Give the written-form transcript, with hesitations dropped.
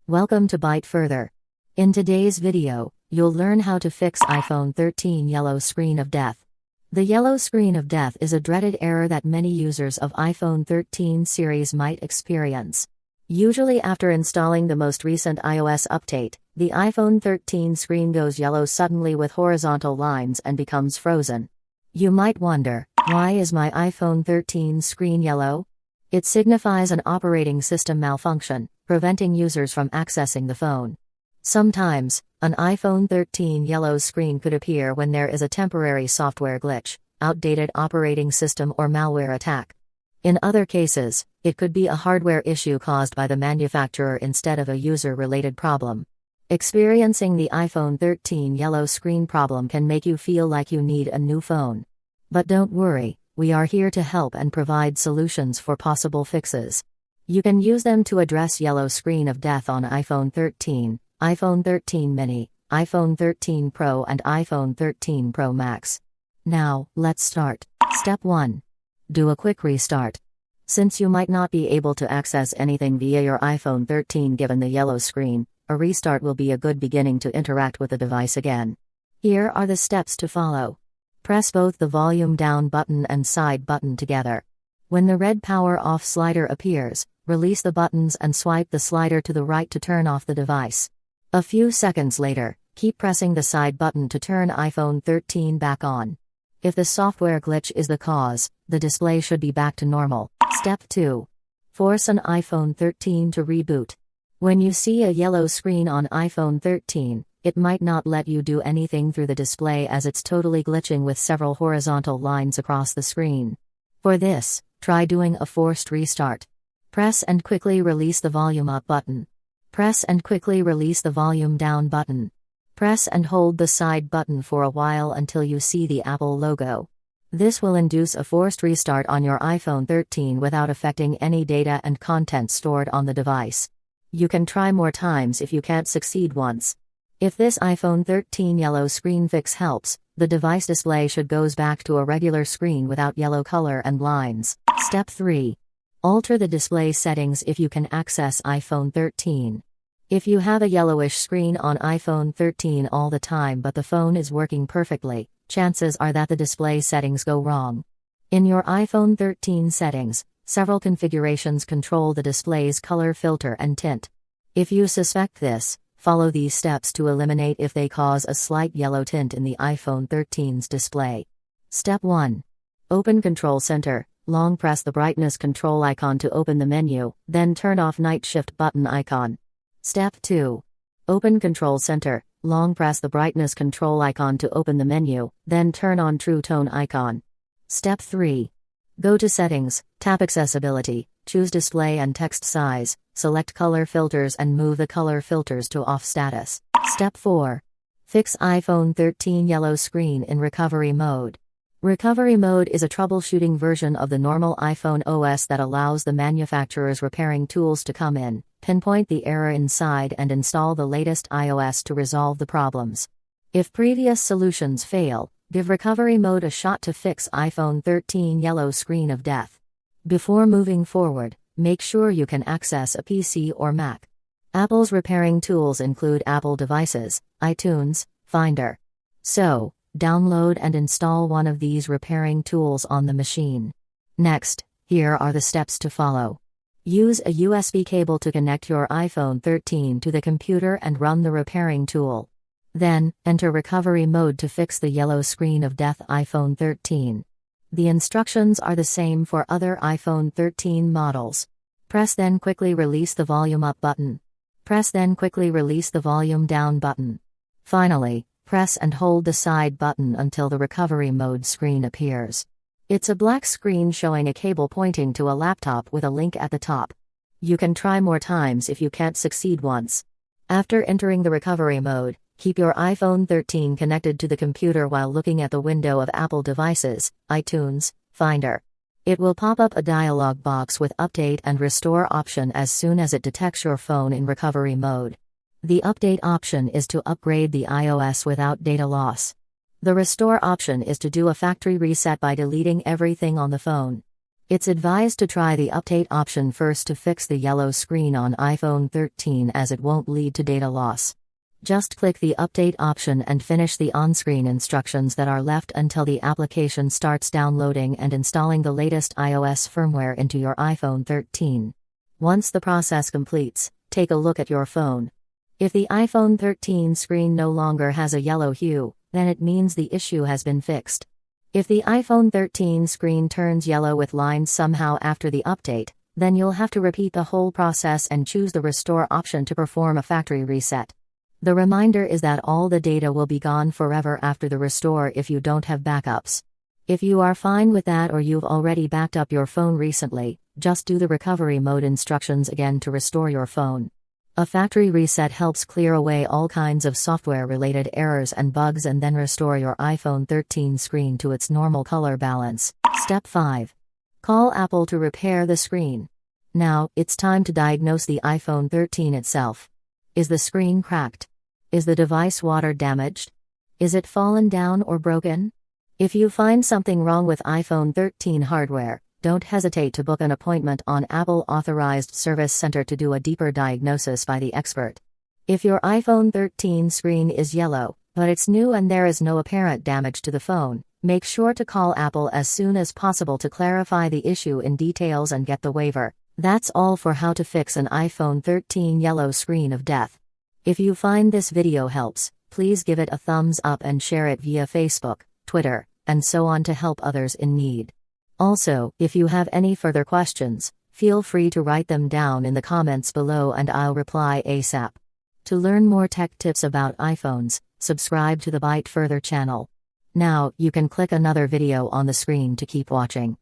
Welcome to Byte Further. In today's video, you'll learn how to fix iPhone 13 yellow screen of death. The yellow screen of death is a dreaded error that many users of iPhone 13 series might experience. Usually after installing the most recent iOS update, the iPhone 13 screen goes yellow suddenly with horizontal lines and becomes frozen. You might wonder, why is my iPhone 13 screen yellow? It signifies an operating system malfunction, preventing users from accessing the phone. Sometimes, an iPhone 13 yellow screen could appear when there is a temporary software glitch, outdated operating system or malware attack. In other cases, it could be a hardware issue caused by the manufacturer instead of a user-related problem. Experiencing the iPhone 13 yellow screen problem can make you feel like you need a new phone. But don't worry, we are here to help and provide solutions for possible fixes. You can use them to address yellow screen of death on iPhone 13, iPhone 13 mini, iPhone 13 Pro and iPhone 13 Pro Max. Now, let's start. Step 1. Do a quick restart. Since you might not be able to access anything via your iPhone 13 given the yellow screen, a restart will be a good beginning to interact with the device again. Here are the steps to follow. Press both the volume down button and side button together. When the red power off slider appears, release the buttons and swipe the slider to the right to turn off the device. A few seconds later, keep pressing the side button to turn iPhone 13 back on. If the software glitch is the cause, the display should be back to normal. Step 2. Force an iPhone 13 to reboot. When you see a yellow screen on iPhone 13, it might not let you do anything through the display as it's totally glitching with several horizontal lines across the screen. For this, try doing a forced restart. Press and quickly release the volume up button. Press and quickly release the volume down button. Press and hold the side button for a while until you see the Apple logo. This will induce a forced restart on your iPhone 13 without affecting any data and content stored on the device. You can try more times if you can't succeed once. If this iPhone 13 yellow screen fix helps, the device display should goes back to a regular screen without yellow color and lines. Step 3. Alter the display settings if you can access iPhone 13. If you have a yellowish screen on iPhone 13 all the time but the phone is working perfectly, chances are that the display settings go wrong. In your iPhone 13 settings, several configurations control the display's color filter and tint. If you suspect this, follow these steps to eliminate if they cause a slight yellow tint in the iPhone 13's display. Step 1. Open Control Center. Long press the brightness control icon to open the menu, then turn off Night Shift button icon. Step 2. Open Control Center. Long press the brightness control icon to open the menu, then turn on True Tone icon. Step 3. Go to Settings, tap Accessibility, choose Display and Text Size, select Color Filters and move the color filters to off status. Step 4. Fix iPhone 13 yellow screen in recovery mode. Recovery mode is a troubleshooting version of the normal iPhone OS that allows the manufacturer's repairing tools to come in, pinpoint the error inside and install the latest iOS to resolve the problems. If previous solutions fail, give recovery mode a shot to fix iPhone 13 yellow screen of death. Before moving forward, make sure you can access a PC or Mac. Apple's repairing tools include Apple devices, iTunes, Finder. So, download and install one of these repairing tools on the machine. Next, here are the steps to follow. Use a USB cable to connect your iPhone 13 to the computer and run the repairing tool. Then, enter recovery mode to fix the yellow screen of death iPhone 13. The instructions are the same for other iPhone 13 models. Press then quickly release the volume up button. Press then quickly release the volume down button. Finally, press and hold the side button until the recovery mode screen appears. It's a black screen showing a cable pointing to a laptop with a link at the top. You can try more times if you can't succeed once. After entering the recovery mode, keep your iPhone 13 connected to the computer while looking at the window of Apple devices, iTunes, Finder. It will pop up a dialog box with Update and Restore option as soon as it detects your phone in recovery mode. The Update option is to upgrade the iOS without data loss. The Restore option is to do a factory reset by deleting everything on the phone. It's advised to try the update option first to fix the yellow screen on iPhone 13 as it won't lead to data loss. Just click the update option and finish the on-screen instructions that are left until the application starts downloading and installing the latest iOS firmware into your iPhone 13. Once the process completes, take a look at your phone. If the iPhone 13 screen no longer has a yellow hue, then it means the issue has been fixed. If the iPhone 13 screen turns yellow with lines somehow after the update, then you'll have to repeat the whole process and choose the restore option to perform a factory reset. The reminder is that all the data will be gone forever after the restore if you don't have backups. If you are fine with that or you've already backed up your phone recently, just do the recovery mode instructions again to restore your phone. A factory reset helps clear away all kinds of software-related errors and bugs and then restore your iPhone 13 screen to its normal color balance. Step 5. Call Apple to repair the screen. Now, it's time to diagnose the iPhone 13 itself. Is the screen cracked? Is the device water damaged? Is it fallen down or broken? If you find something wrong with iPhone 13 hardware, don't hesitate to book an appointment on Apple Authorized Service Center to do a deeper diagnosis by the expert. If your iPhone 13 screen is yellow, but it's new and there is no apparent damage to the phone, make sure to call Apple as soon as possible to clarify the issue in details and get the waiver. That's all for how to fix an iPhone 13 yellow screen of death. If you find this video helps, please give it a thumbs up and share it via Facebook, Twitter, and so on to help others in need. Also, if you have any further questions, feel free to write them down in the comments below and I'll reply ASAP. To learn more tech tips about iPhones, subscribe to the Byte Further channel. Now, you can click another video on the screen to keep watching.